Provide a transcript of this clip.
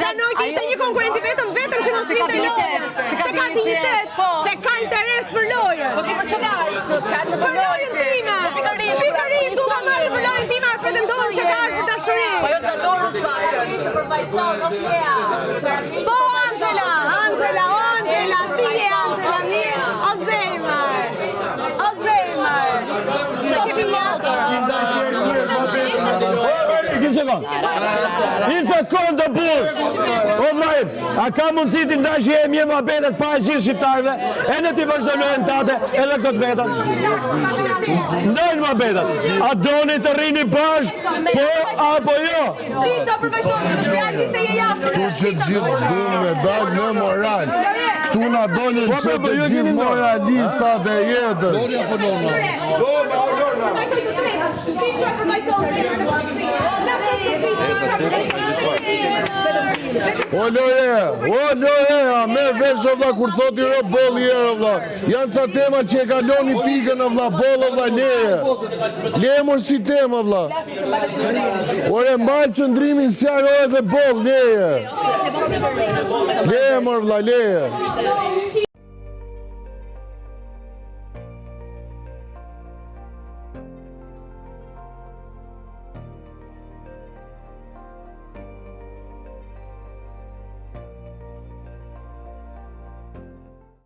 Zanoj kishte një konkurrenti vetëm që mos linte lojën. Se ka dignitet, se ka interes për lojën. Po ti për çfarë këtu s'kan me për lojën time. Pikërisht unë kam marrë për lojën time, pretendon që ka ardhur dashuri. Po jo ta dorë të paktën. Që përfaqëson Oklea. Po Angela, si je Angela mirë? Se kemi motor. Një sekund të burë. O vlajim, a ka mundësi të ndashje e mje më abetet pa e gjithë shqiptarve, e në t'i vazhdojnë tate, edhe këtë vetën. Ndojnë më abetet. A doni të rini bashkë, po apo jo? Stiqa, profesor, të shpjarliste je jashtë. Tu që gjithë dunë me dalë në moral. Këtu na donin që të gjithë moralistat e jetës. O loje, a me vesh o vla, kur thot i ro bol i ero vla. Janë ca tema që e kaloni pikën o vla, bol o vla, leje. Leje mor si tema vla. Ore mbaj qëndrimin sjarë edhe bol, leje. Leje mor vla, leje.